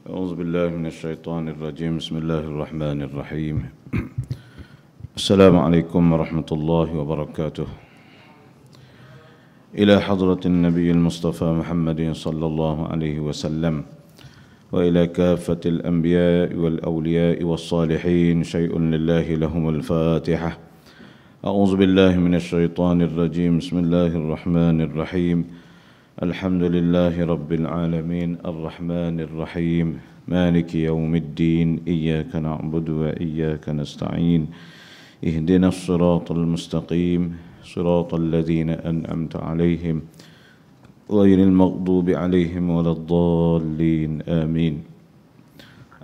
أعوذ بالله من الشيطان الرجيم بسم الله الرحمن الرحيم السلام عليكم ورحمة الله وبركاته إلى حضرة النبي المصطفى محمد صلى الله عليه وسلم وإلى كافة الأنبياء والأولياء والصالحين شيء لله لهم الفاتحة أعوذ بالله من الشيطان الرجيم بسم الله الرحمن الرحيم الحمد لله رب العالمين الرحمن الرحيم مالك يوم الدين إياك نعبد وإياك نستعين اهدنا الصراط المستقيم صراط الذين أنعمت عليهم غير المغضوب عليهم ولا الضالين آمين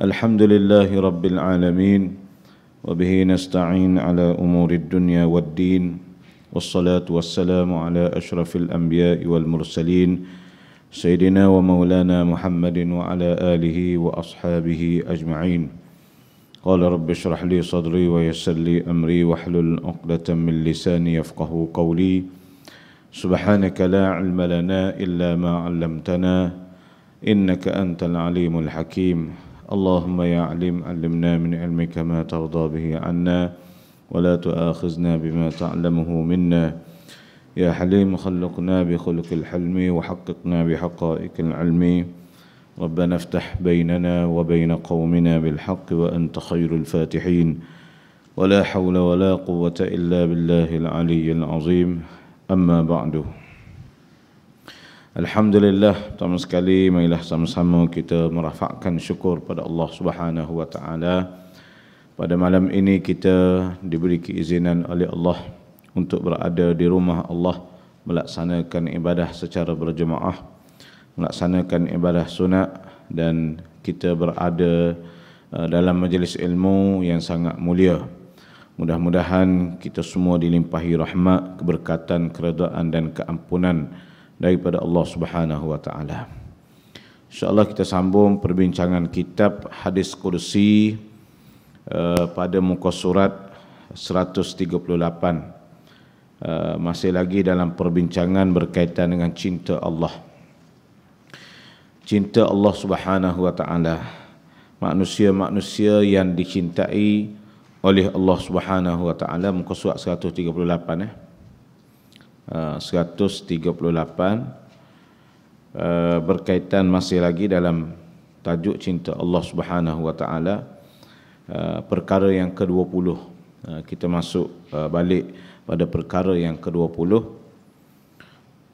الحمد لله رب العالمين وبه نستعين على أمور الدنيا والدين والصلاة والسلام على أشرف الأنبياء والمرسلين سيدنا ومولانا محمد وعلى آله وأصحابه أجمعين قال رب اشرح لي صدري ويسر لي أمري واحلل عقدة من لساني يفقه قولي سبحانك لا علم لنا إلا ما علمتنا إنك أنت العليم الحكيم اللهم يا عليم علمنا من علمك ما ترضى به عنا ولا تؤاخذنا بما تعلمه منا يا حليم خلقنا بخلق الحلم وحققنا بحقائق العلم ربنا افتح بيننا وبين قومنا بالحق وأنت خير الفاتحين ولا حول ولا قوة إلا بالله العلي العظيم أما بعد. Alhamdulillah, pertama sekali marilah sama-sama kita merafakkan syukur pada Allah Subhanahu wa taala. Pada malam ini kita diberi keizinan oleh Allah untuk berada di rumah Allah, melaksanakan ibadah secara berjemaah, melaksanakan ibadah sunat, dan kita berada dalam majlis ilmu yang sangat mulia. Mudah-mudahan kita semua dilimpahi rahmat, keberkatan, keredaan dan keampunan daripada Allah Subhanahu wa taala. Insya-Allah kita sambung perbincangan kitab Hadis Qudsi pada muka surat 138. Masih lagi dalam perbincangan berkaitan dengan cinta Allah. Cinta Allah Subhanahu wa taala. Manusia-manusia yang dicintai oleh Allah Subhanahu wa taala, muka surat 138 138 berkaitan masih lagi dalam tajuk cinta Allah Subhanahu wa taala. Perkara yang ke-20, kita masuk balik pada perkara yang ke-20.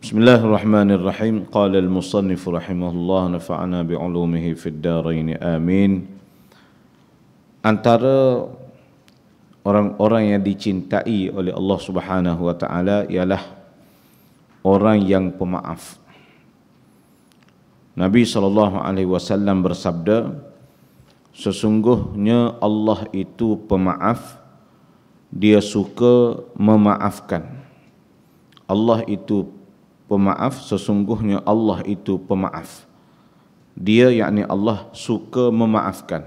Bismillahirrahmanirrahim. Qala al-musannif rahimahullah nafa'ana bi'ulumihi fid darain amin. Antara orang-orang yang dicintai oleh Allah Subhanahu wa taala ialah orang yang pemaaf. Nabi SAW bersabda, sesungguhnya Allah itu pemaaf, Dia suka memaafkan. Allah itu pemaaf, sesungguhnya Allah itu pemaaf. Dia, yakni Allah, suka memaafkan.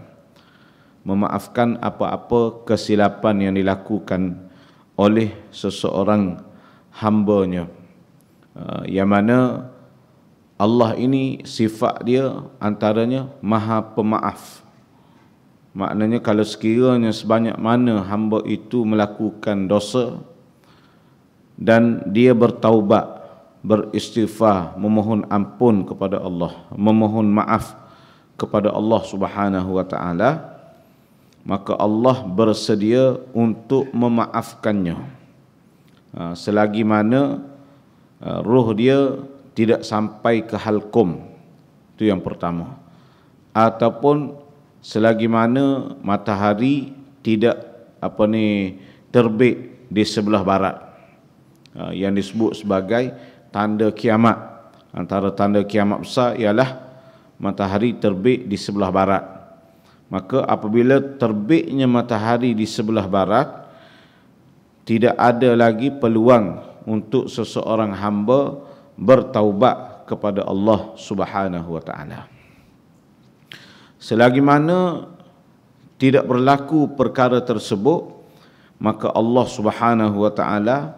Memaafkan apa-apa kesilapan yang dilakukan oleh seseorang hamba-Nya. Yang mana Allah ini sifat Dia antaranya Maha Pemaaf. Maknanya kalau sekiranya sebanyak mana hamba itu melakukan dosa dan dia bertaubat, beristighfar, memohon ampun kepada Allah, memohon maaf kepada Allah Subhanahu wa taala, maka Allah bersedia untuk memaafkannya. Selagi mana roh dia tidak sampai ke halkum. Itu yang pertama. Ataupun selagi mana matahari tidak terbit di sebelah barat, yang disebut sebagai tanda kiamat. Antara tanda kiamat besar ialah matahari terbit di sebelah barat. Maka apabila terbitnya matahari di sebelah barat, tidak ada lagi peluang untuk seseorang hamba bertaubat kepada Allah Subhanahu wa taala. Selagi mana tidak berlaku perkara tersebut, maka Allah Subhanahu wa taala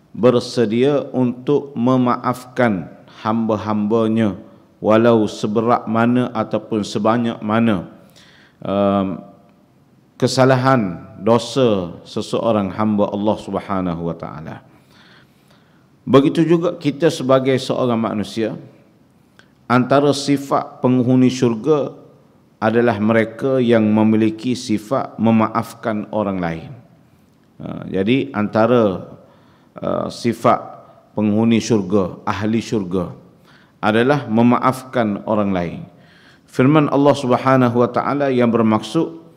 bersedia untuk memaafkan hamba-hambanya walau seberat mana ataupun sebanyak mana kesalahan dosa seseorang hamba Allah Subhanahu wa taala. Begitu juga kita sebagai seorang manusia, antara sifat penghuni syurga adalah mereka yang memiliki sifat memaafkan orang lain. Jadi antara sifat penghuni syurga, ahli syurga adalah memaafkan orang lain. Firman Allah Subhanahu wa taala yang bermaksud,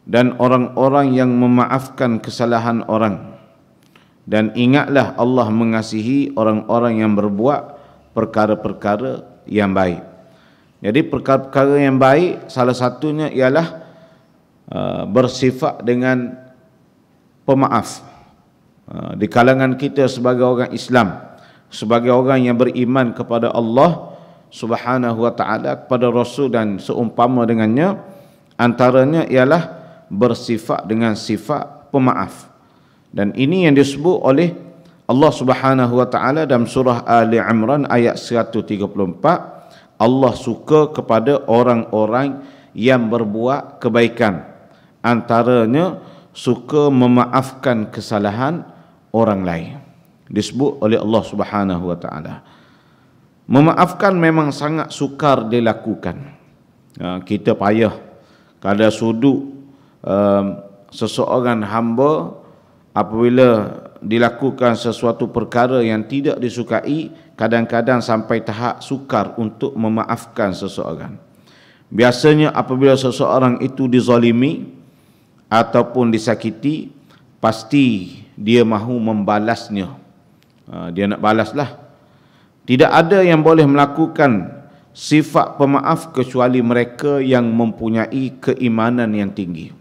dan orang-orang yang memaafkan kesalahan orang, dan ingatlah Allah mengasihi orang-orang yang berbuat perkara-perkara yang baik. Jadi perkara-perkara yang baik salah satunya ialah bersifat dengan pemaaf. Di kalangan kita sebagai orang Islam, sebagai orang yang beriman kepada Allah Subhanahu wa taala, kepada Rasul dan seumpama dengannya, antaranya ialah bersifat dengan sifat pemaaf. Dan ini yang disebut oleh Allah Subhanahu wa taala dalam surah Ali Imran ayat 134. Allah suka kepada orang-orang yang berbuat kebaikan, antaranya suka memaafkan kesalahan orang lain. Disebut oleh Allah Subhanahu wa taala. Memaafkan memang sangat sukar dilakukan. Kita payah kada sudut seseorang hamba apabila dilakukan sesuatu perkara yang tidak disukai, kadang-kadang sampai tahap sukar untuk memaafkan seseorang. Biasanya apabila seseorang itu dizalimi ataupun disakiti, pasti dia mahu membalasnya. Dia nak balaslah. Tidak ada yang boleh melakukan sifat pemaaf kecuali mereka yang mempunyai keimanan yang tinggi.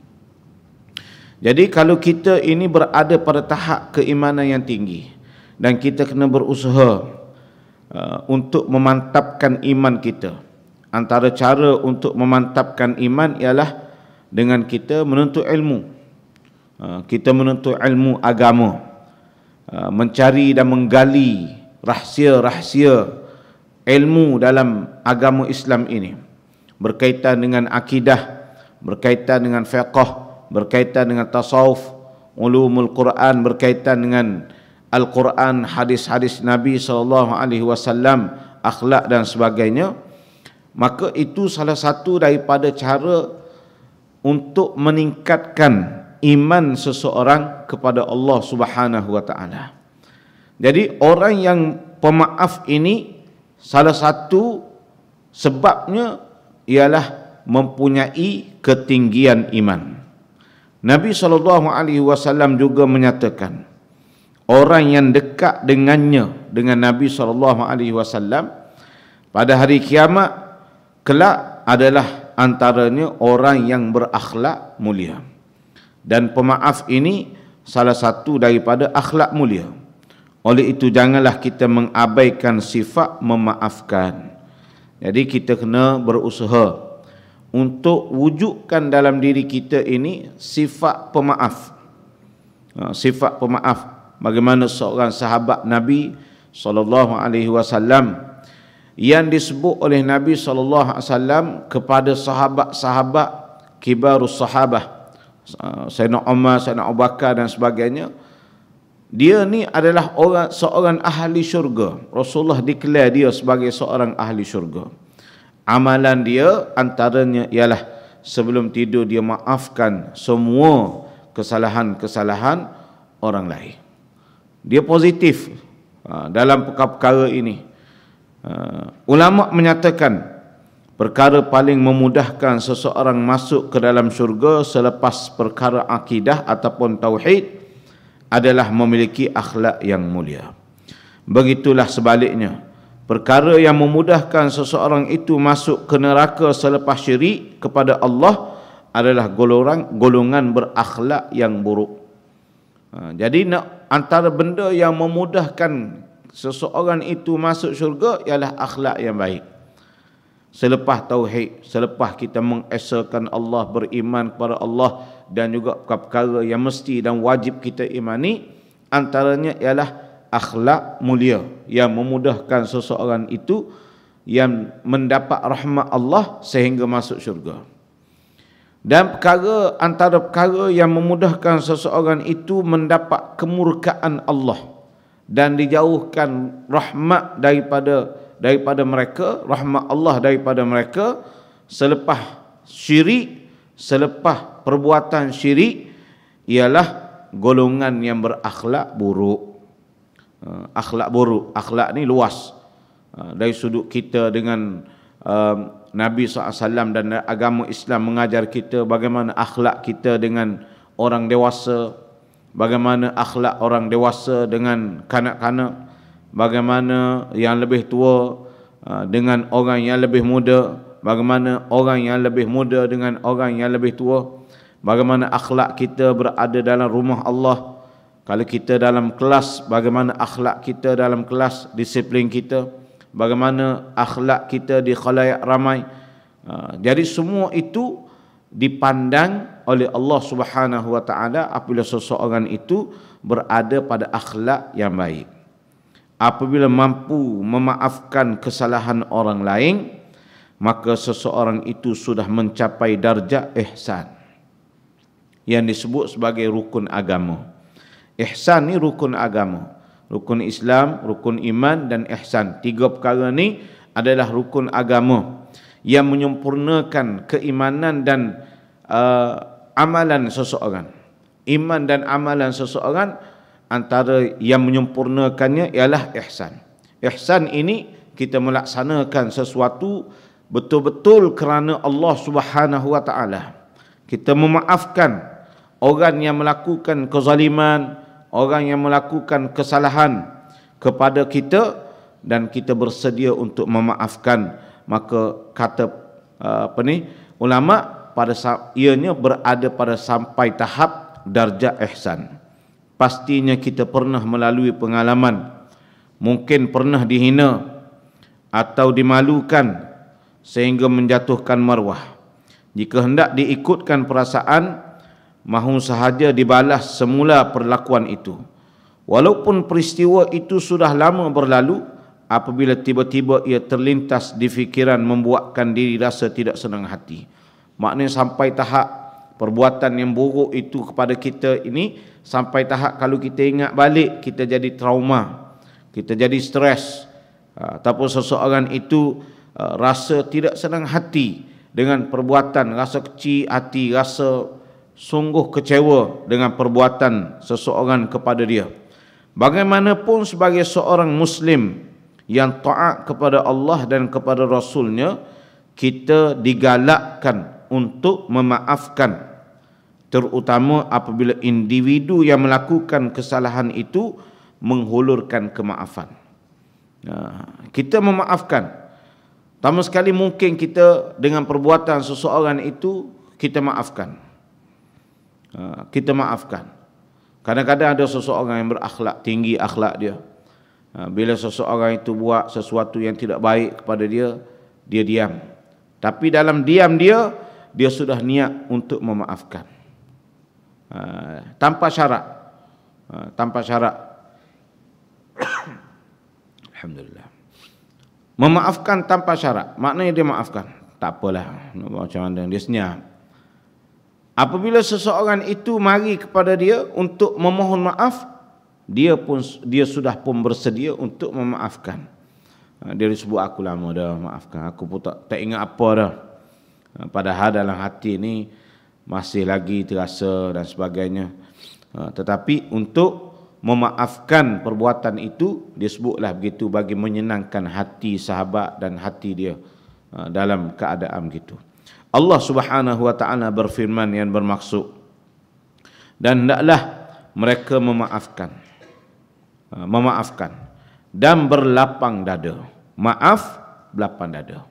Jadi kalau kita ini berada pada tahap keimanan yang tinggi, dan kita kena berusaha untuk memantapkan iman kita. Antara cara untuk memantapkan iman ialah dengan kita menuntut ilmu. Kita menuntut ilmu agama, mencari dan menggali rahsia-rahsia ilmu dalam agama Islam ini, berkaitan dengan akidah, berkaitan dengan fiqh, berkaitan dengan tasawuf, ulumul Quran, berkaitan dengan Al-Quran, hadis-hadis Nabi SAW, akhlak dan sebagainya. Maka itu salah satu daripada cara untuk meningkatkan iman seseorang kepada Allah Subhanahu wa taala. Jadi orang yang pemaaf ini salah satu sebabnya ialah mempunyai ketinggian iman. Nabi SAW juga menyatakan, orang yang dekat dengannya, dengan Nabi SAW pada hari kiamat kelak adalah antaranya orang yang berakhlak mulia. Dan pemaaf ini salah satu daripada akhlak mulia. Oleh itu janganlah kita mengabaikan sifat memaafkan. Jadi kita kena berusaha untuk wujudkan dalam diri kita ini sifat pemaaf. Sifat pemaaf. Bagaimana seorang sahabat Nabi SAW yang disebut oleh Nabi SAW kepada sahabat-sahabat kibarus sahabah, Sayyidina Umar, Sayyidina Abu Bakar dan sebagainya, dia ni adalah seorang ahli syurga. Rasulullah declare dia sebagai seorang ahli syurga. Amalan dia antaranya ialah sebelum tidur dia maafkan semua kesalahan-kesalahan orang lain. Dia positif dalam perkara ini. Ulama menyatakan perkara paling memudahkan seseorang masuk ke dalam syurga selepas perkara akidah ataupun tauhid adalah memiliki akhlak yang mulia. Begitulah sebaliknya, perkara yang memudahkan seseorang itu masuk ke neraka selepas syirik kepada Allah adalah golongan berakhlak yang buruk. Jadi antara benda yang memudahkan seseorang itu masuk syurga ialah akhlak yang baik. Selepas tauhid, selepas kita mengesakan Allah, beriman kepada Allah dan juga perkara yang mesti dan wajib kita imani, antaranya ialah akhlak mulia yang memudahkan seseorang itu yang mendapat rahmat Allah sehingga masuk syurga. Dan antara perkara yang memudahkan seseorang itu mendapat kemurkaan Allah dan dijauhkan rahmat daripada mereka, rahmat Allah daripada mereka selepas syirik, selepas perbuatan syirik, ialah golongan yang berakhlak buruk. Akhlak buruk, akhlak ni luas. Dari sudut kita dengan Nabi SAW dan agama Islam mengajar kita bagaimana akhlak kita dengan orang dewasa, bagaimana akhlak orang dewasa dengan kanak-kanak, bagaimana yang lebih tua dengan orang yang lebih muda, bagaimana orang yang lebih muda dengan orang yang lebih tua, bagaimana akhlak kita berada dalam rumah Allah. Kalau kita dalam kelas, bagaimana akhlak kita dalam kelas, disiplin kita, bagaimana akhlak kita di khalayak ramai. Jadi semua itu dipandang oleh Allah Subhanahu wa taala apabila seseorang itu berada pada akhlak yang baik. Apabila mampu memaafkan kesalahan orang lain, maka seseorang itu sudah mencapai darjah ihsan yang disebut sebagai rukun agama. Ihsan ni rukun agama. Rukun Islam, rukun iman dan ihsan. Tiga perkara ni adalah rukun agama yang menyempurnakan keimanan dan amalan seseorang. Iman dan amalan seseorang, antara yang menyempurnakannya ialah ihsan. Ihsan ini kita melaksanakan sesuatu betul-betul kerana Allah Subhanahu wa taala. Kita memaafkan orang yang melakukan kezaliman, orang yang melakukan kesalahan kepada kita, dan kita bersedia untuk memaafkan. Maka kata ulama, pada ianya berada pada sampai tahap darjah ihsan. Pastinya kita pernah melalui pengalaman, mungkin pernah dihina atau dimalukan sehingga menjatuhkan maruah. Jika hendak diikutkan perasaan, mahu sahaja dibalas semula perlakuan itu. Walaupun peristiwa itu sudah lama berlalu, apabila tiba-tiba ia terlintas di fikiran, membuatkan diri rasa tidak senang hati. Maknanya sampai tahap perbuatan yang buruk itu kepada kita ini, sampai tahap kalau kita ingat balik, kita jadi trauma, kita jadi stres. Ataupun seseorang itu rasa tidak senang hati dengan perbuatan, rasa kecil hati, rasa sungguh kecewa dengan perbuatan seseorang kepada dia. Bagaimanapun sebagai seorang Muslim yang taat kepada Allah dan kepada Rasulnya, kita digalakkan untuk memaafkan, terutama apabila individu yang melakukan kesalahan itu menghulurkan kemaafan. Kita memaafkan. Pertama sekali mungkin kita dengan perbuatan seseorang itu kita maafkan. Kita maafkan. Kadang-kadang ada seseorang yang berakhlak tinggi, akhlak dia. Bila seseorang itu buat sesuatu yang tidak baik kepada dia, dia diam. Tapi dalam diam dia sudah niat untuk memaafkan. Tanpa syarat. Tanpa syarat. Alhamdulillah. Memaafkan tanpa syarat. Maknanya dia maafkan. Tak apalah. Macam mana dia senyap. Apabila seseorang itu mari kepada dia untuk memohon maaf, dia sudah pun bersedia untuk memaafkan. Dia disebut, aku lama dah maafkan, aku pun tak ingat apa dah. Padahal dalam hati ni masih lagi terasa dan sebagainya. Tetapi untuk memaafkan perbuatan itu, disebutlah begitu bagi menyenangkan hati sahabat dan hati dia dalam keadaan begitu. Allah Subhanahu wa taala berfirman yang bermaksud, dan hendaklah mereka memaafkan dan berlapang dada. Maaf, berlapang dada.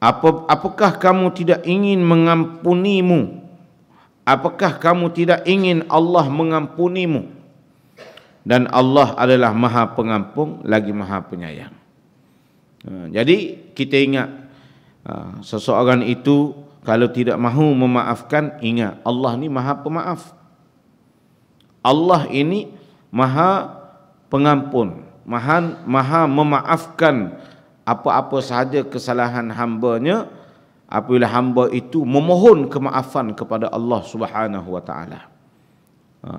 Apakah kamu tidak ingin mengampunimu? Apakah kamu tidak ingin Allah mengampunimu? Dan Allah adalah Maha Pengampun lagi Maha Penyayang. Jadi kita ingat, seseorang itu kalau tidak mahu memaafkan, ingat Allah ni Maha Pemaaf. Allah ini Maha Pengampun, Maha memaafkan apa-apa sahaja kesalahan hambanya, apabila hamba itu memohon kemaafan kepada Allah Subhanahu wa taala,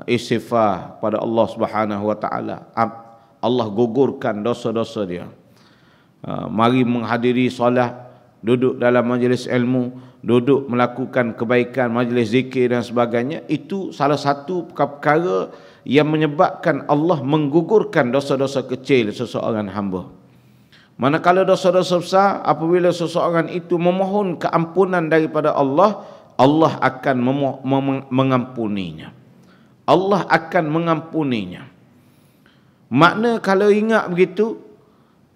istighfar pada Allah Subhanahu wa taala, Allah gugurkan dosa-dosa dia. Mari menghadiri solat, duduk dalam majlis ilmu, duduk melakukan kebaikan, majlis zikir dan sebagainya, itu salah satu perkara yang menyebabkan Allah menggugurkan dosa-dosa kecil seseorang hamba. Manakala dosa-dosa besar, apabila seseorang itu memohon keampunan daripada Allah, Allah akan mengampuninya. Allah akan mengampuninya. Makna kalau ingat begitu,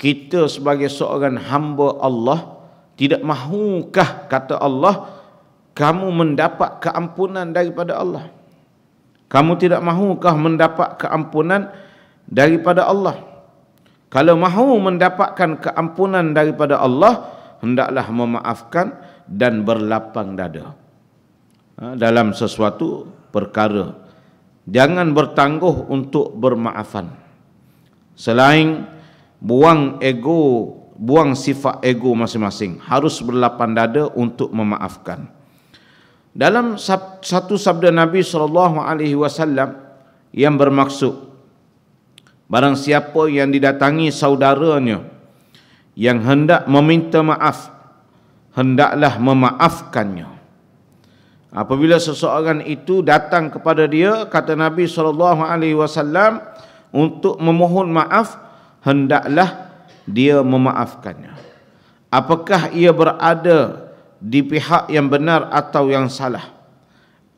kita sebagai seorang hamba Allah, tidak mahukah kata Allah, kamu mendapat keampunan daripada Allah? Kamu tidak mahukah mendapat keampunan daripada Allah? Kalau mahu mendapatkan keampunan daripada Allah, hendaklah memaafkan dan berlapang dada dalam sesuatu perkara. Jangan bertangguh untuk bermaafan. Selain buang ego, buang sifat ego masing-masing, harus berlapang dada untuk memaafkan. Dalam satu sabda Nabi SAW yang bermaksud, barang siapa yang didatangi saudaranya yang hendak meminta maaf, hendaklah memaafkannya. Apabila seseorang itu datang kepada dia, kata Nabi SAW, untuk memohon maaf, hendaklah dia memaafkannya. Apakah ia berada di pihak yang benar atau yang salah?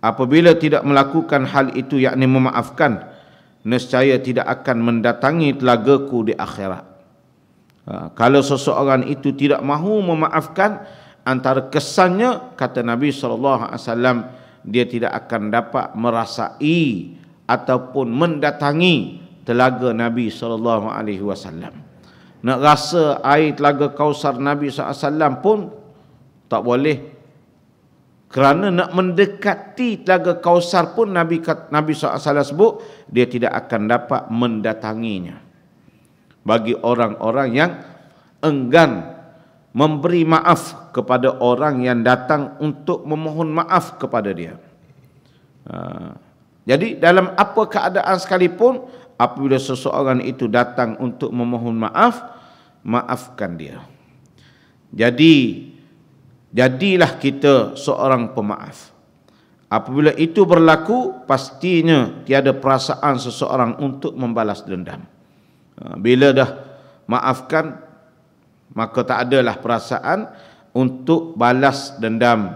Apabila tidak melakukan hal itu, yakni memaafkan, nescaya tidak akan mendatangi telagaku di akhirat. Kalau seseorang itu tidak mahu memaafkan, antara kesannya, kata Nabi SAW, dia tidak akan dapat merasai ataupun mendatangi telaga Nabi SAW. Nak rasa air telaga Kausar Nabi SAW pun tak boleh. Kerana nak mendekati telaga Kausar pun Nabi SAW sebut, dia tidak akan dapat mendatanginya. Bagi orang-orang yang enggan memberi maaf kepada orang yang datang untuk memohon maaf kepada dia. Jadi dalam apa keadaan sekalipun, apabila seseorang itu datang untuk memohon maaf, maafkan dia. Jadilah kita seorang pemaaf. Apabila itu berlaku, pastinya tiada perasaan seseorang untuk membalas dendam. Bila dah maafkan, maka tak adalah perasaan untuk balas dendam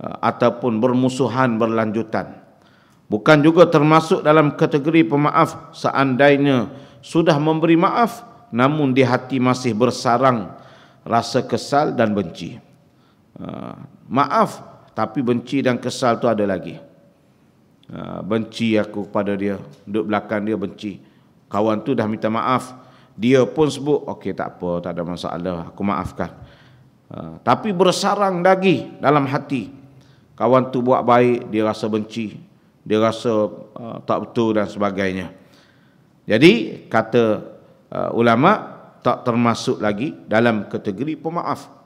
ataupun bermusuhan berlanjutan. Bukan juga termasuk dalam kategori pemaaf seandainya sudah memberi maaf, namun di hati masih bersarang rasa kesal dan benci. Maaf tapi benci dan kesal tu ada lagi. Benci aku kepada dia, duduk belakang dia benci. Kawan tu dah minta maaf, dia pun sebut okey tak apa, tak ada masalah, aku maafkan. Tapi bersarang lagi dalam hati. Kawan tu buat baik, dia rasa benci, dia rasa tak betul dan sebagainya. Jadi kata ulama, tak termasuk lagi dalam kategori pemaaf.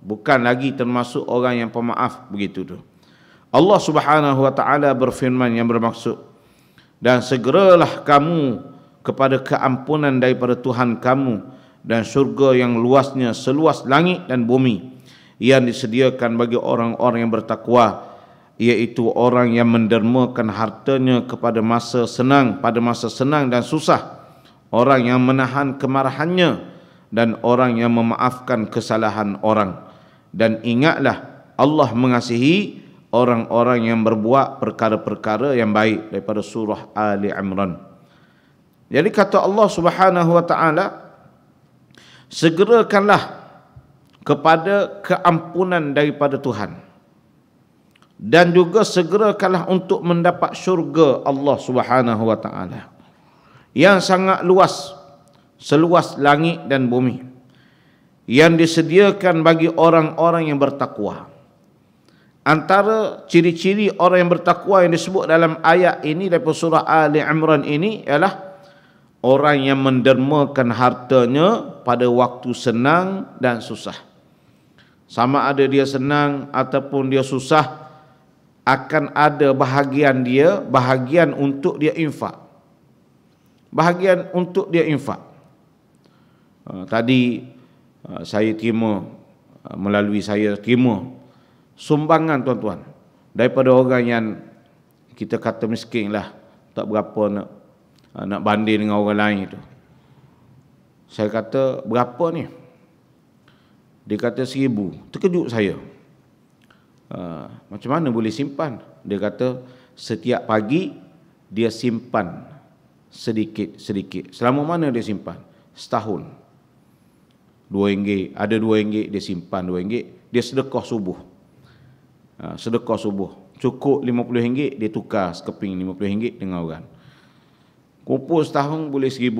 Bukan lagi termasuk orang yang pemaaf begitu tu. Allah Subhanahu wa taala berfirman yang bermaksud, dan segeralah kamu kepada keampunan daripada Tuhan kamu dan syurga yang luasnya seluas langit dan bumi yang disediakan bagi orang-orang yang bertakwa, iaitu orang yang mendermakan hartanya kepada masa senang, pada masa senang dan susah, orang yang menahan kemarahannya, dan orang yang memaafkan kesalahan orang. Dan ingatlah, Allah mengasihi orang-orang yang berbuat perkara-perkara yang baik, daripada surah Ali Imran. Jadi kata Allah Subhanahu wa taala, segerakanlah kepada keampunan daripada Tuhan, dan juga segerakanlah untuk mendapat syurga Allah Subhanahu wa taala yang sangat luas, seluas langit dan bumi, yang disediakan bagi orang-orang yang bertakwa. Antara ciri-ciri orang yang bertakwa yang disebut dalam ayat ini daripada surah Ali Imran ini ialah orang yang mendermakan hartanya pada waktu senang dan susah. Sama ada dia senang ataupun dia susah, akan ada bahagian untuk dia infak. Bahagian untuk dia infak. Tadi saya terima, melalui saya terima sumbangan tuan-tuan daripada orang yang kita kata miskin lah, tak berapa nak banding dengan orang lain tu. Saya kata, berapa ni? Dia kata 1,000. Terkejut saya. Macam mana boleh simpan? Dia kata setiap pagi dia simpan sedikit-sedikit. Selama mana dia simpan? Setahun. RM2, ada RM2 dia simpan RM2, dia sedekah subuh. Sedekah subuh. Cukup RM50, dia tukar sekeping RM50 dengan orang. Kumpul setahun boleh 1,000.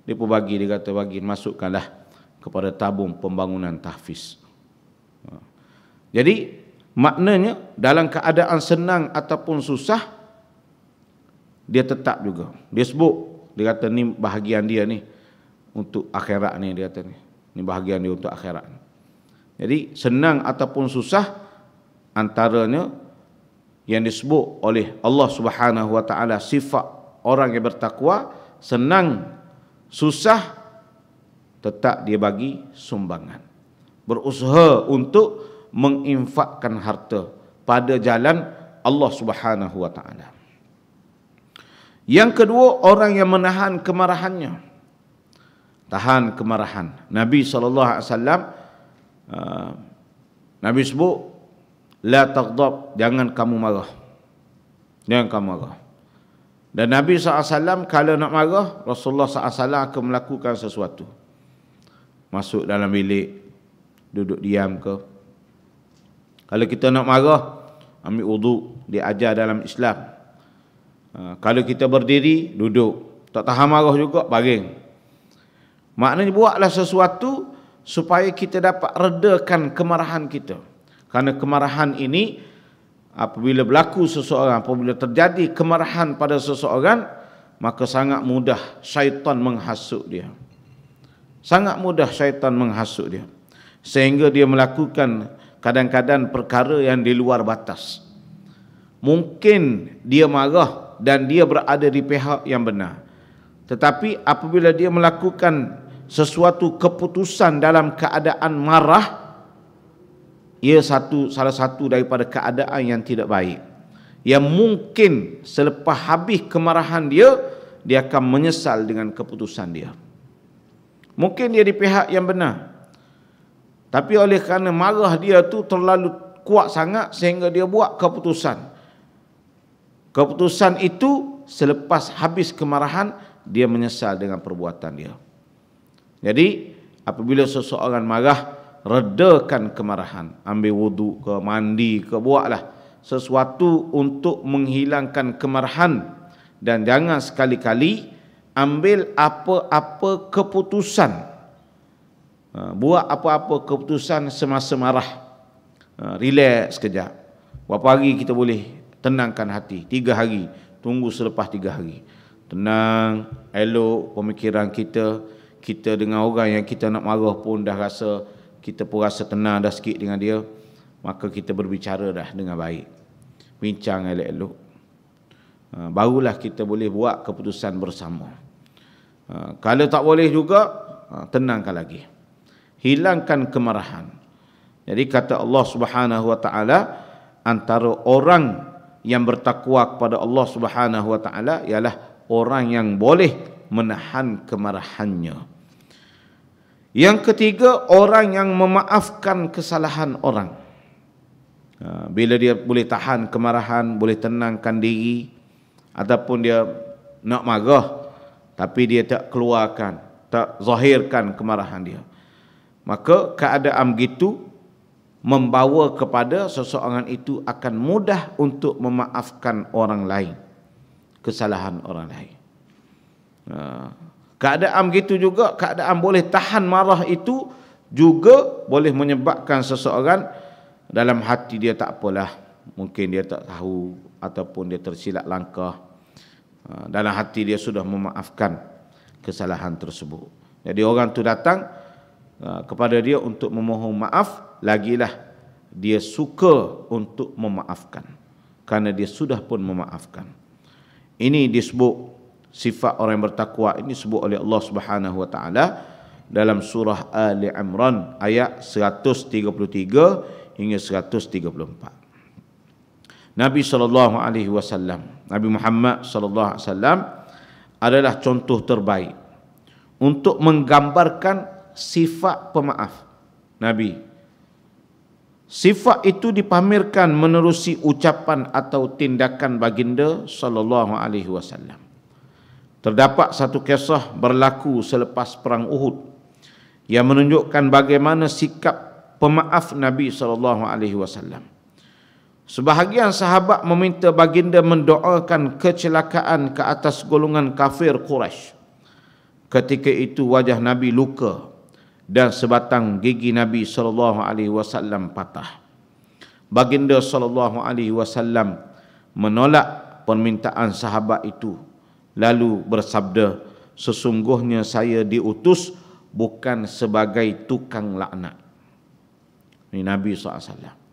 Dia pun bagi, dia kata bagi, masukkanlah kepada tabung pembangunan tahfiz. Jadi maknanya dalam keadaan senang ataupun susah, dia tetap juga. Dia sebut, dia kata ni bahagian dia ni untuk akhirat ni, dia kata ni. Ni bahagian dia untuk akhirat. Jadi senang ataupun susah, antaranya yang disebut oleh Allah Subhanahu wa taala sifat orang yang bertakwa, senang susah tetap dia bagi sumbangan. Berusaha untuk menginfakkan harta pada jalan Allah Subhanahu wa taala. Yang kedua, orang yang menahan kemarahannya. Tahan kemarahan. Nabi SAW Nabi sebut, la taghdab, jangan kamu marah. Jangan kamu marah. Dan Nabi SAW kalau nak marah, Rasulullah SAW akan melakukan sesuatu. Masuk dalam bilik, duduk diam ke. Kalau kita nak marah, ambil wuduk, dia ajar dalam Islam. Kalau kita berdiri, duduk. Tak tahan marah juga, baring. Maknanya buatlah sesuatu supaya kita dapat redakan kemarahan kita. Kerana kemarahan ini, apabila berlaku seseorang, apabila terjadi kemarahan pada seseorang, maka sangat mudah syaitan menghasut dia. Sangat mudah syaitan menghasut dia. Sehingga dia melakukan kadang-kadang perkara yang di luar batas. Mungkin dia marah dan dia berada di pihak yang benar. Tetapi apabila dia melakukan sesuatu keputusan dalam keadaan marah, ia salah satu daripada keadaan yang tidak baik, yang mungkin selepas habis kemarahan dia akan menyesal dengan keputusan dia. Mungkin dia di pihak yang benar, tapi oleh kerana marah dia tu terlalu kuat sangat sehingga dia buat keputusan. Keputusan itu selepas habis kemarahan, dia menyesal dengan perbuatan dia. Jadi apabila seseorang marah, redakan kemarahan. Ambil wuduk ke, mandi ke, buatlah sesuatu untuk menghilangkan kemarahan. Dan jangan sekali-kali ambil apa-apa keputusan. Buat apa-apa keputusan semasa marah. Relax sekejap. Berapa hari kita boleh tenangkan hati? 3 hari. Tunggu selepas 3 hari. Tenang, elok pemikiran kita. Kita dengan orang yang kita nak marah pun dah rasa, kita pun rasa tenang dah sikit dengan dia, maka kita berbicara dah dengan baik, bincang elok-elok, barulah kita boleh buat keputusan bersama. Kalau tak boleh juga, tenangkan lagi, hilangkan kemarahan. Jadi kata Allah Subhanahu wa taala, antara orang yang bertakwa kepada Allah Subhanahu wa taala ialah orang yang boleh menahan kemarahannya. Yang ketiga, orang yang memaafkan kesalahan orang. Bila dia boleh tahan kemarahan, boleh tenangkan diri, ataupun dia nak marah tapi dia tak keluarkan, tak zahirkan kemarahan dia, maka keadaan begitu membawa kepada seseorang itu akan mudah untuk memaafkan orang lain, kesalahan orang lain. Keadaan begitu juga, keadaan boleh tahan marah itu juga boleh menyebabkan seseorang dalam hati dia tak apalah, mungkin dia tak tahu ataupun dia tersilap langkah, dalam hati dia sudah memaafkan kesalahan tersebut. Jadi orang tu datang kepada dia untuk memohon maaf, lagilah dia suka untuk memaafkan kerana dia sudah pun memaafkan. Ini disebut sifat orang yang bertakwa. Ini disebut oleh Allah Subhanahu wa taala dalam surah Ali Imran ayat 133 hingga 134. Nabi SAW, Nabi Muhammad SAW adalah contoh terbaik untuk menggambarkan sifat pemaaf Nabi. Sifat itu dipamerkan menerusi ucapan atau tindakan baginda SAW. Terdapat satu kisah berlaku selepas perang Uhud yang menunjukkan bagaimana sikap pemaaf Nabi SAW. Sebahagian sahabat meminta baginda mendoakan kecelakaan ke atas golongan kafir Quraisy. Ketika itu wajah Nabi luka dan sebatang gigi Nabi SAW patah. Baginda SAW menolak permintaan sahabat itu, lalu bersabda, sesungguhnya saya diutus bukan sebagai tukang laknat. Ini Nabi SAW.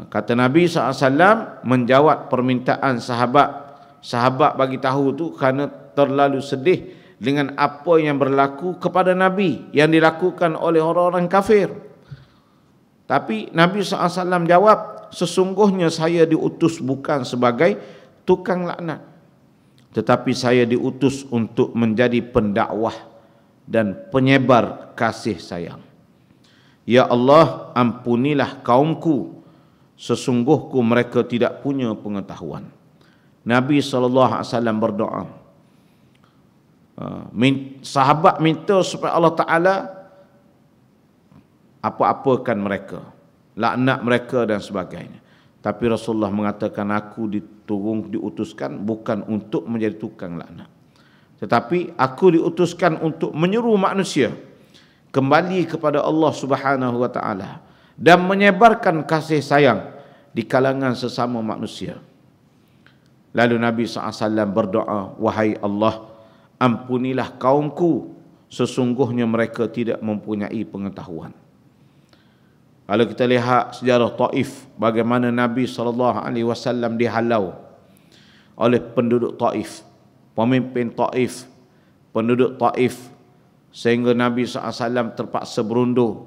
Kata Nabi SAW menjawab permintaan sahabat. Sahabat bagi tahu tu kerana terlalu sedih dengan apa yang berlaku kepada Nabi yang dilakukan oleh orang-orang kafir. Tapi Nabi SAW jawab, sesungguhnya saya diutus bukan sebagai tukang laknat, tetapi saya diutus untuk menjadi pendakwah dan penyebar kasih sayang. Ya Allah, ampunilah kaumku, sesungguhku mereka tidak punya pengetahuan. Nabi SAW berdoa. Sahabat minta supaya Allah Ta'ala apa-apakan mereka, laknat mereka dan sebagainya. Tapi Rasulullah mengatakan, aku diutuskan bukan untuk menjadi tukang laknat, tetapi aku diutuskan untuk menyeru manusia kembali kepada Allah Subhanahu wa Ta'ala dan menyebarkan kasih sayang di kalangan sesama manusia. Lalu Nabi SAW berdoa, wahai Allah, ampunilah kaumku, sesungguhnya mereka tidak mempunyai pengetahuan. Kalau kita lihat sejarah Taif, bagaimana Nabi SAW dihalau oleh penduduk Taif, pemimpin Taif, penduduk Taif, sehingga Nabi SAW terpaksa berundur,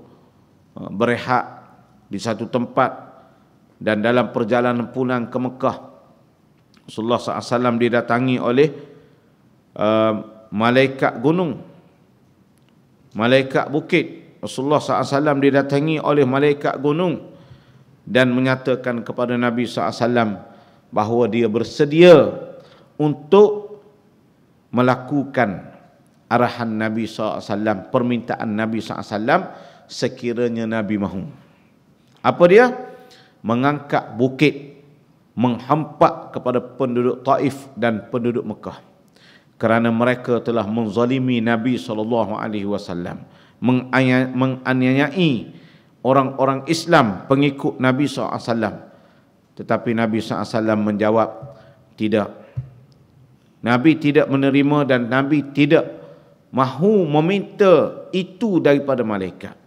berehat di satu tempat, dan dalam perjalanan pulang ke Mekah, Rasulullah SAW didatangi oleh malaikat gunung, malaikat bukit. Rasulullah SAW didatangi oleh malaikat gunung dan menyatakan kepada Nabi SAW bahawa dia bersedia untuk melakukan arahan Nabi SAW, permintaan Nabi SAW sekiranya Nabi mahu. Apa dia? Mengangkat bukit, menghampak kepada penduduk Taif dan penduduk Mekah, kerana mereka telah menzalimi Nabi SAW, menganiayai orang-orang Islam pengikut Nabi SAW. Tetapi Nabi SAW menjawab, tidak. Nabi tidak menerima dan Nabi tidak mahu meminta itu daripada malaikat.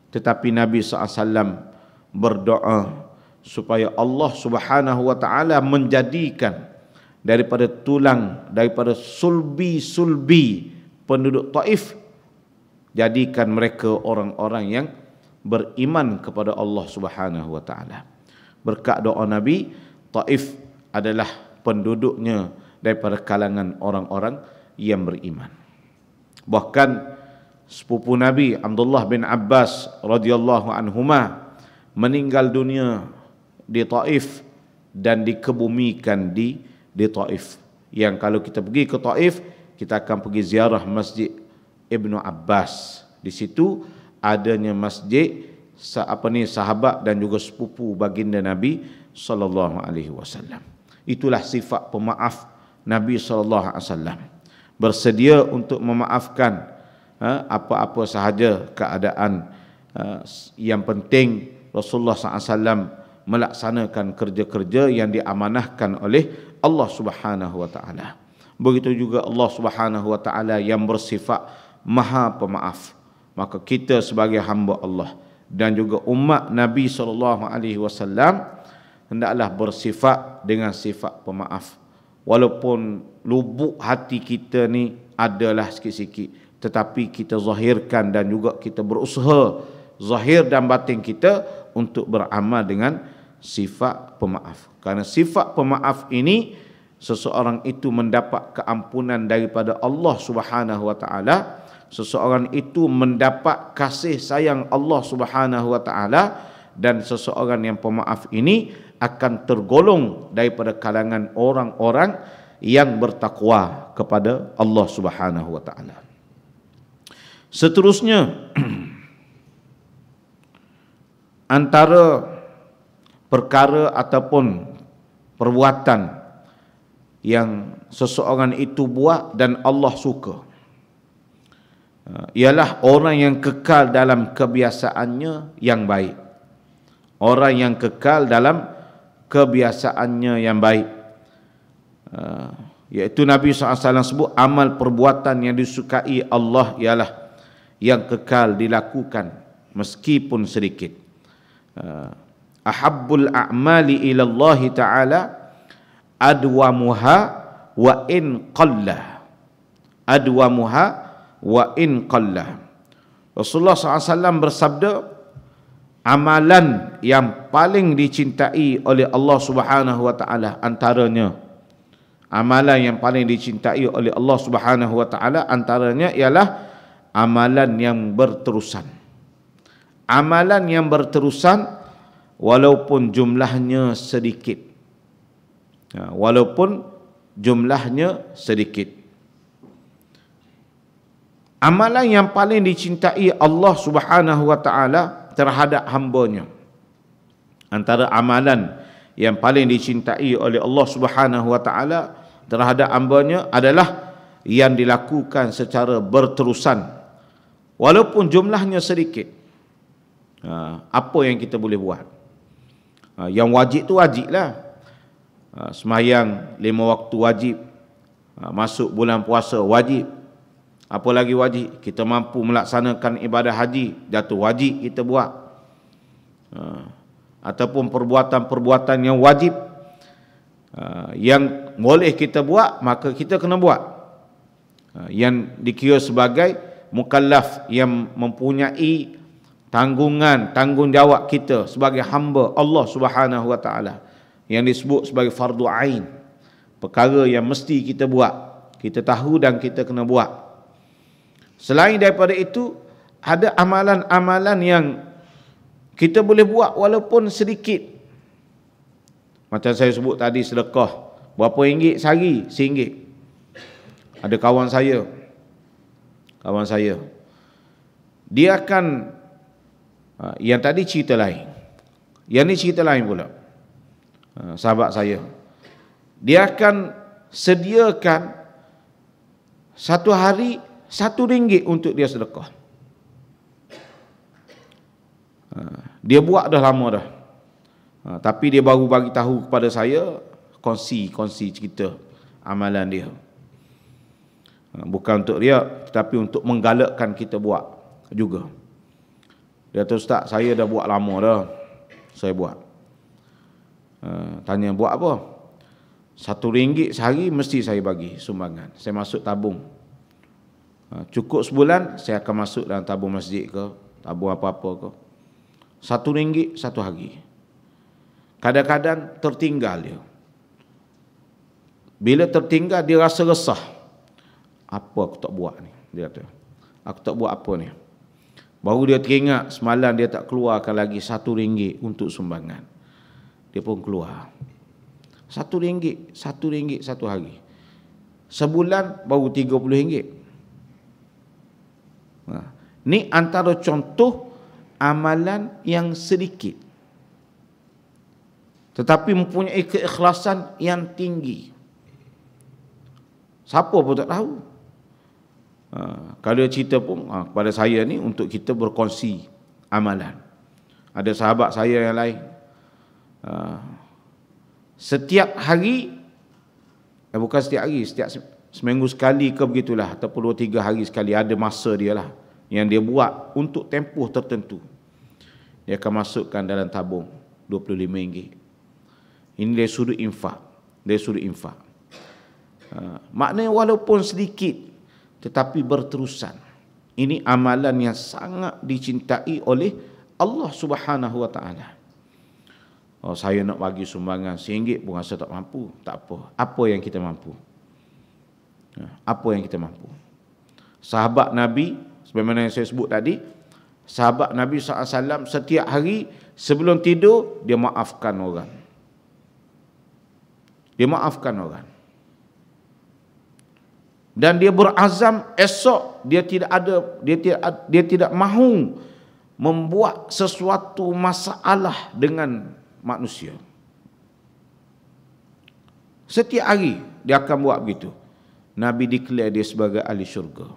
Tetapi Nabi SAW berdoa supaya Allah Subhanahu wa Ta'ala menjadikan daripada tulang, daripada sulbi-sulbi penduduk Taif, jadikan mereka orang-orang yang beriman kepada Allah Subhanahu wa Ta'ala. Berkat doa Nabi, Taif adalah penduduknya daripada kalangan orang-orang yang beriman. Bahkan sepupu Nabi Abdullah bin Abbas radhiyallahu anhuma meninggal dunia di Taif dan dikebumikan di Taif. Yang kalau kita pergi ke Taif, kita akan pergi ziarah Masjid Ibnu Abbas. Di situ adanya masjid sahabat dan juga sepupu baginda Nabi sallallahu alaihi wasallam. Itulah sifat pemaaf Nabi sallallahu alaihi wasallam. Bersedia untuk memaafkan apa-apa sahaja keadaan. Yang penting Rasulullah SAW melaksanakan kerja-kerja yang diamanahkan oleh Allah Subhanahu wa taala. Begitu juga Allah Subhanahu wa taala yang bersifat Maha Pemaaf. Maka kita sebagai hamba Allah dan juga umat Nabi SAW hendaklah bersifat dengan sifat pemaaf. Walaupun lubuk hati kita ni adalah sikit-sikit, tetapi kita zahirkan dan juga kita berusaha zahir dan batin kita untuk beramal dengan sifat pemaaf. Karena sifat pemaaf ini seseorang itu mendapat keampunan daripada Allah Subhanahu wa taala, seseorang itu mendapat kasih sayang Allah Subhanahu wa taala, dan seseorang yang pemaaf ini akan tergolong daripada kalangan orang-orang yang bertakwa kepada Allah Subhanahu wa taala. Seterusnya, antara perkara ataupun perbuatan yang seseorang itu buat dan Allah suka ialah orang yang kekal dalam kebiasaannya yang baik. Orang yang kekal dalam kebiasaannya yang baik, iaitu Nabi SAW sebut amal perbuatan yang disukai Allah ialah yang kekal dilakukan meskipun sedikit. Ahabbul a'mali ila Allah Ta'ala adwamuha wa in qalla. Adwamuha wa in qalla. Rasulullah SAW bersabda, amalan yang paling dicintai oleh Allah Subhanahu wa taala antaranya, amalan yang paling dicintai oleh Allah Subhanahu wa taala antaranya ialah amalan yang berterusan. Amalan yang berterusan walaupun jumlahnya sedikit. Walaupun jumlahnya sedikit. Amalan yang paling dicintai Allah Subhanahu wa taala terhadap hamba-Nya, antara amalan yang paling dicintai oleh Allah Subhanahu wa taala terhadap hamba-Nya adalah yang dilakukan secara berterusan walaupun jumlahnya sedikit. Apa yang kita boleh buat? Yang wajib tu wajiblah. Sembahyang 5 waktu wajib. Masuk bulan puasa wajib. Apa lagi wajib? Kita mampu melaksanakan ibadah haji, jatuh wajib kita buat. Ataupun perbuatan-perbuatan yang wajib yang boleh kita buat, maka kita kena buat. Yang dikira sebagai mukallaf, yang mempunyai tanggungjawab kita sebagai hamba Allah Subhanahu wa taala, yang disebut sebagai fardu ain, perkara yang mesti kita buat, kita tahu dan kita kena buat. Selain daripada itu, ada amalan-amalan yang kita boleh buat walaupun sedikit. Macam saya sebut tadi, sedekah. Berapa ringgit sehari? RM1. Ada kawan saya, dia akan, yang tadi cerita lain, yang ni cerita lain pula. Sahabat saya, dia akan sediakan satu hari RM1 untuk dia sedekah. Dia buat dah lama dah, tapi dia baru bagi tahu kepada saya, kongsi cerita amalan dia. Bukan untuk dia, tetapi untuk menggalakkan kita buat juga. Dia kata, Ustaz, saya dah buat lama dah, saya buat. Tanya, buat apa? RM1 sehari mesti saya bagi sumbangan. Saya masuk tabung. Cukup sebulan, saya akan masuk dalam tabung masjid ke, tabung apa-apa ke. RM1 satu hari. Kadang-kadang tertinggal dia. Bila tertinggal, dia rasa resah. Apa aku tak buat ni? Dia kata, aku tak buat apa ni? Baru dia teringat semalam dia tak keluarkan lagi RM1 untuk sumbangan. Dia pun keluar. RM1 satu hari. Sebulan baru RM30. Ni antara contoh amalan yang sedikit, tetapi mempunyai keikhlasan yang tinggi. Siapa pun tak tahu. Kalau dia cerita pun kepada saya ni untuk kita berkongsi amalan. Ada sahabat saya yang lain, setiap hari Bukan setiap hari, setiap seminggu sekali ke begitulah, ataupun 2-3 hari sekali, ada masa dia lah yang dia buat untuk tempoh tertentu. Dia akan masukkan dalam tabung RM25. Ini dari sudut infak. Maknanya walaupun sedikit tetapi berterusan. Ini amalan yang sangat dicintai oleh Allah Subhanahu Wa Taala. Saya nak bagi sumbangan RM1 pun rasa tak mampu. Tak apa. Apa yang kita mampu? Apa yang kita mampu? Sahabat Nabi, sebagaimana yang saya sebut tadi, sahabat Nabi SAW setiap hari sebelum tidur, dia maafkan orang. Dan dia berazam esok dia tidak mahu membuat sesuatu masalah dengan manusia. Setiap hari dia akan buat begitu. Nabi declare dia sebagai ahli syurga.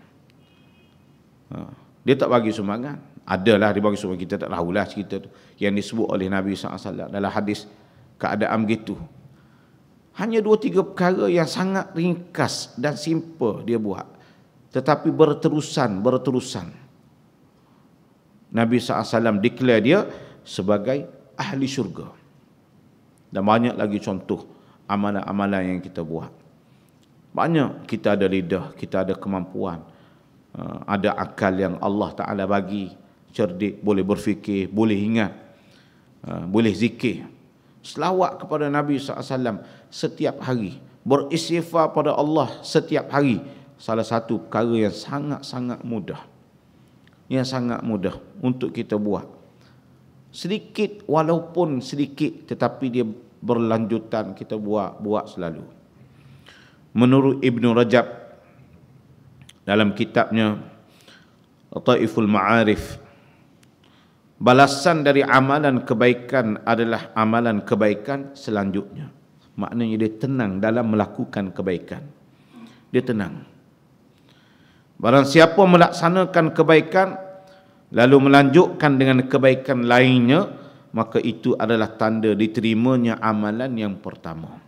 Dia tak bagi sumbangan. Adalah dia bagi sumbangan, kita tak tahulah cerita tu yang disebut oleh Nabi SAW dalam hadis keadaan begitu. Hanya 2-3 perkara yang sangat ringkas dan simple dia buat, tetapi berterusan. Nabi SAW declare dia sebagai ahli syurga. Dan banyak lagi contoh amalan-amalan yang kita buat. Banyak, kita ada lidah, kita ada kemampuan, ada akal yang Allah Ta'ala bagi, cerdik, boleh berfikir, boleh ingat, boleh zikir, selawat kepada Nabi SAW setiap hari, beristighfar pada Allah setiap hari. Salah satu perkara yang sangat-sangat mudah, untuk kita buat. Sedikit, walaupun sedikit, tetapi dia berlanjutan, kita buat selalu. Menurut Ibn Rajab dalam kitabnya Taiful Ma'arif, balasan dari amalan kebaikan adalah amalan kebaikan selanjutnya. Maknanya dia tenang dalam melakukan kebaikan. Dia tenang. Barang siapa melaksanakan kebaikan lalu melanjutkan dengan kebaikan lainnya, maka itu adalah tanda diterimanya amalan yang pertama.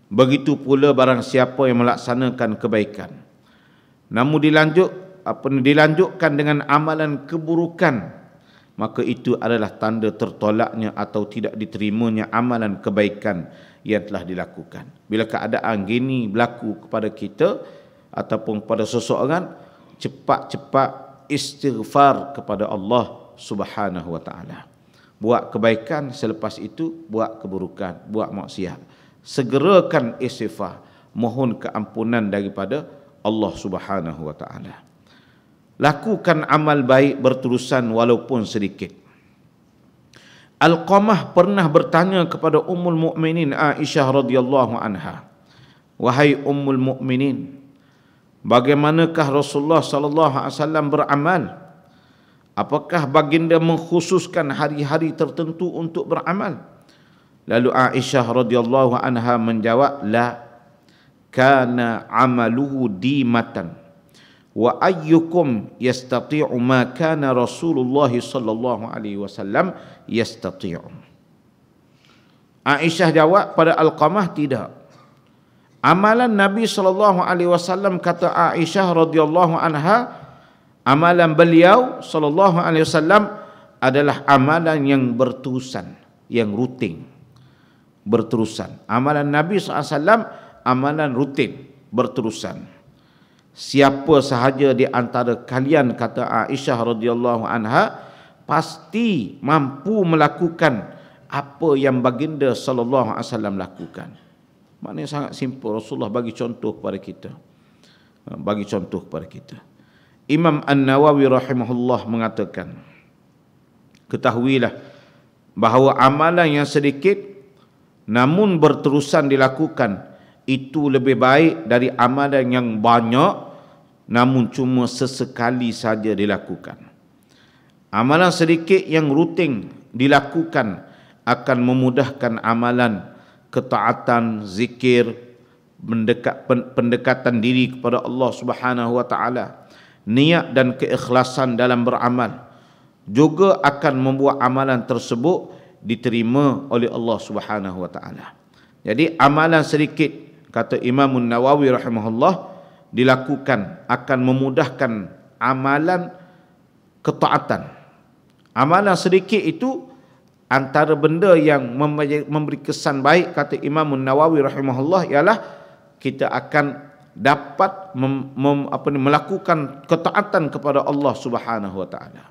Begitu pula barang siapa yang melaksanakan kebaikan namun dilanjutkan dengan amalan keburukan, maka itu adalah tanda tertolaknya atau tidak diterimanya amalan kebaikan yang telah dilakukan. Bila keadaan gini berlaku kepada kita ataupun kepada seseorang, cepat-cepat istighfar kepada Allah Subhanahu Wa Taala. Buat kebaikan, selepas itu buat keburukan, buat maksiat. Segerakan istighfar, mohon keampunan daripada Allah Subhanahu Wa Taala. Lakukan amal baik berterusan walaupun sedikit. Alqamah pernah bertanya kepada Ummul Mukminin Aisyah radhiyallahu anha, "Wahai Ummul Mukminin, bagaimanakah Rasulullah sallallahu alaihi wasallam beramal? Apakah baginda mengkhususkan hari-hari tertentu untuk beramal?" Lalu Aisyah radhiyallahu anha menjawab, "La, kana amaluhu dimatan. Wa ayyukum yastati'u ma kana Rasulullah sallallahu alaihi wasallam yastati'u." Aisyah jawab pada Alqamah, tidak. Amalan Nabi sallallahu alaihi wasallam, kata Aisyah radhiyallahu anha, amalan beliau sallallahu alaihi wasallam adalah amalan yang berterusan, yang rutin, berterusan. Amalan Nabi sallallahu alaihi wasallam amalan rutin, berterusan. Siapa sahaja di antara kalian, kata Aisyah radhiyallahu anha, pasti mampu melakukan apa yang baginda sallallahu alaihi wasallam lakukan. Maknanya sangat simple. Rasulullah bagi contoh kepada kita. Imam An-Nawawi rahimahullah mengatakan, ketahuilah bahawa amalan yang sedikit namun berterusan dilakukan itu lebih baik dari amalan yang banyak namun cuma sesekali saja dilakukan. Amalan sedikit yang rutin dilakukan akan memudahkan amalan ketaatan, zikir, pendekatan diri kepada Allah Subhanahu Wa Taala, niat dan keikhlasan dalam beramal juga akan membuat amalan tersebut diterima oleh Allah Subhanahu Wa Taala. Jadi amalan sedikit kata Imam Nawawi rahimahullah, dilakukan akan memudahkan amalan ketaatan. Amalan sedikit itu antara benda yang memberi kesan baik, kata Imam Nawawi rahimahullah, ialah kita akan dapat melakukan ketaatan kepada Allah Subhanahu wa taala.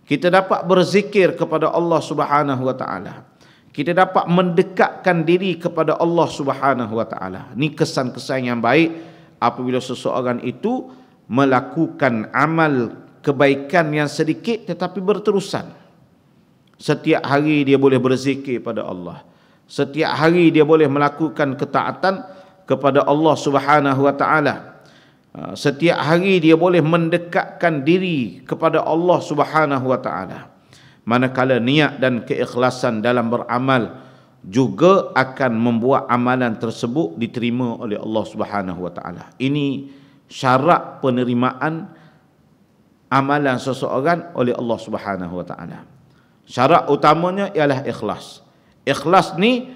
Kita dapat berzikir kepada Allah Subhanahu wa taala. Kita dapat mendekatkan diri kepada Allah Subhanahu wa taala. Ini kesan-kesan yang baik apabila seseorang itu melakukan amal kebaikan yang sedikit tetapi berterusan. Setiap hari dia boleh berzikir pada Allah. Setiap hari dia boleh melakukan ketaatan kepada Allah Subhanahu wa taala. Setiap hari dia boleh mendekatkan diri kepada Allah Subhanahu wa taala. Manakala niat dan keikhlasan dalam beramal juga akan membuat amalan tersebut diterima oleh Allah Subhanahu wa taala. Ini syarat penerimaan amalan seseorang oleh Allah Subhanahu wa taala. Syarat utamanya ialah ikhlas. Ikhlas ni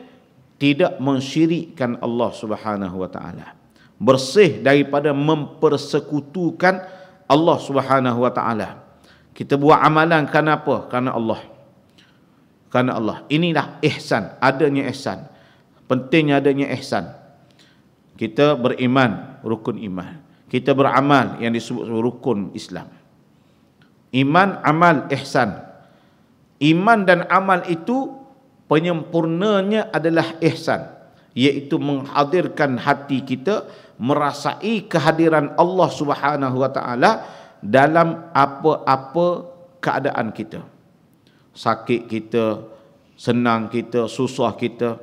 tidak mensyirikkan Allah Subhanahu wa taala. Bersih daripada mempersekutukan Allah Subhanahu wa taala. Kita buat amalan kerana apa? Kerana Allah. Kerana Allah. Inilah ihsan, adanya ihsan. Pentingnya adanya ihsan. Kita beriman, rukun iman. Kita beramal yang disebut rukun Islam. Iman, amal, ihsan. Iman dan amal itu penyempurnanya adalah ihsan, iaitu menghadirkan hati kita merasai kehadiran Allah Subhanahu wa taala dalam apa-apa keadaan kita. Sakit kita, senang kita, susah kita,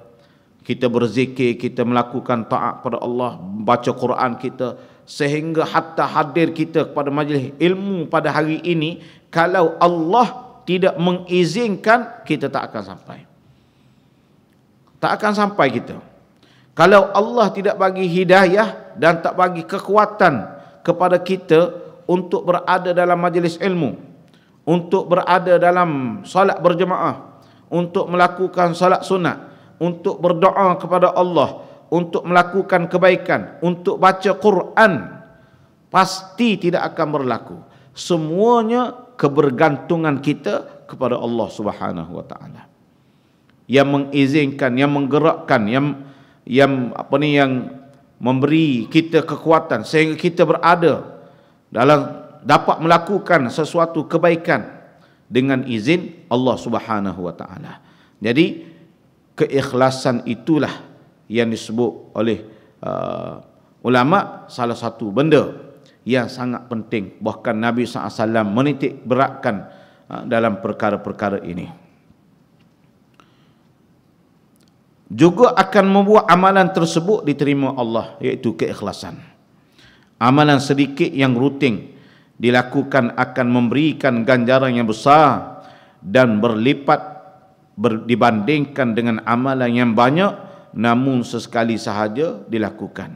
kita berzikir, kita melakukan taat pada Allah, baca Quran kita, sehingga hatta hadir kita kepada majlis ilmu pada hari ini, kalau Allah tidak mengizinkan, kita tak akan sampai. Tak akan sampai kita. Kalau Allah tidak bagi hidayah dan tak bagi kekuatan kepada kita untuk berada dalam majlis ilmu, untuk berada dalam solat berjemaah, untuk melakukan solat sunat, untuk berdoa kepada Allah, untuk melakukan kebaikan, untuk baca Quran, pasti tidak akan berlaku. Semuanya kebergantungan kita kepada Allah Subhanahu wa taala. Yang mengizinkan, yang menggerakkan, yang memberi kita kekuatan sehingga kita berada dalam dapat melakukan sesuatu kebaikan dengan izin Allah Subhanahu wa taala. Jadi keikhlasan itulah yang disebut oleh ulama salah satu benda yang sangat penting, bahkan Nabi SAW menitik beratkan dalam perkara-perkara ini. Juga akan membuat amalan tersebut diterima Allah, iaitu keikhlasan. Amalan sedikit yang rutin dilakukan akan memberikan ganjaran yang besar dan berlipat dibandingkan dengan amalan yang banyak namun sesekali sahaja dilakukan.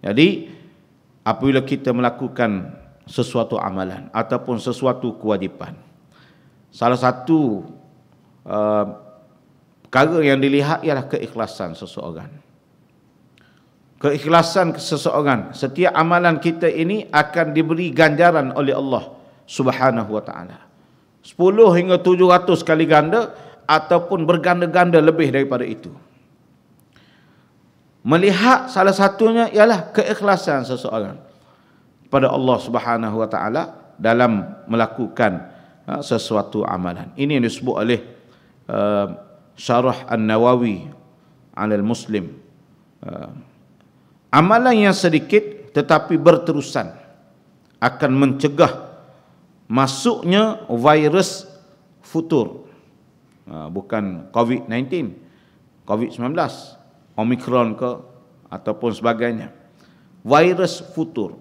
Jadi apabila kita melakukan sesuatu amalan ataupun sesuatu kewajipan, salah satu perkara yang dilihat ialah keikhlasan seseorang. Keikhlasan seseorang, setiap amalan kita ini akan diberi ganjaran oleh Allah Subhanahu wa taala. 10 hingga 700 kali ganda ataupun berganda-ganda lebih daripada itu. Melihat salah satunya ialah keikhlasan seseorang pada Allah Subhanahu wa taala dalam melakukan sesuatu amalan. Ini yang disebut oleh Syarah An-Nawawi 'ala al-Muslim. Amalan yang sedikit tetapi berterusan akan mencegah masuknya virus futur. Bukan COVID-19, COVID-19, Omicron ke ataupun sebagainya. Virus futur.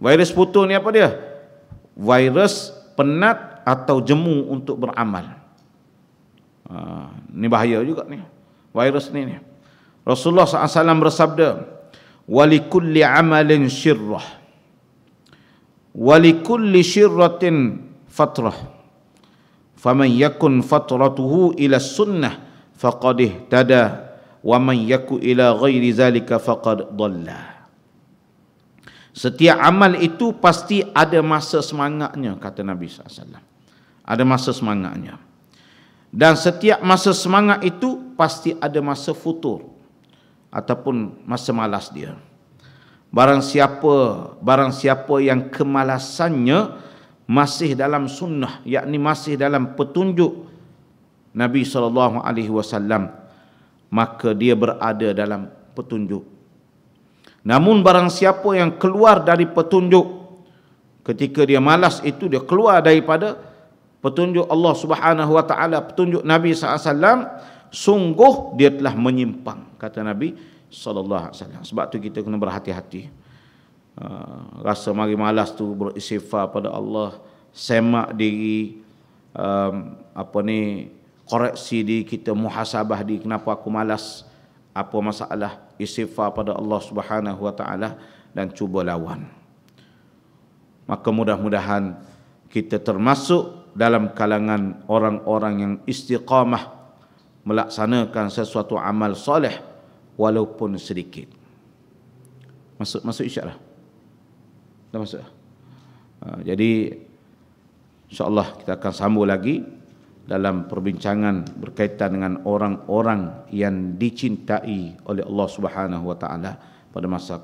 Virus futur ni apa dia? Virus penat atau jemu untuk beramal. Ni bahaya juga ni. Virus ni. Rasulullah SAW bersabda, "Walikulli amalin syirrah, walikulli syirratin fatrah, faman yakun fatratuhu ila sunnah faqad ihtada, wa man yaku ila ghairi zalika faqad dhalla. Setiap amal itu pasti ada masa semangatnya, kata Nabi SAW. Ada masa semangatnya. Dan setiap masa semangat itu pasti ada masa futur ataupun masa malas dia. Barang siapa yang kemalasannya masih dalam sunnah, yakni masih dalam petunjuk Nabi SAW, maka dia berada dalam petunjuk. Namun barang siapa yang keluar dari petunjuk, ketika dia malas itu, dia keluar daripada petunjuk Allah Subhanahu wa taala, petunjuk Nabi SAW, sungguh dia telah menyimpang, kata Nabi sallallahu alaihi wasallam. Sebab tu kita kena berhati-hati. Rasa mari malas tu beristighfar pada Allah, semak diri, koreksi diri kita, muhasabah diri, kenapa aku malas, apa masalah, istighfar pada Allah Subhanahu wa taala dan cuba lawan. Maka mudah-mudahan kita termasuk dalam kalangan orang-orang yang istiqamah melaksanakan sesuatu amal soleh walaupun sedikit. Masuk insya-Allah. Dah masuk. Jadi insya-Allah kita akan sambung lagi dalam perbincangan berkaitan dengan orang-orang yang dicintai oleh Allah Subhanahu wa taala pada masa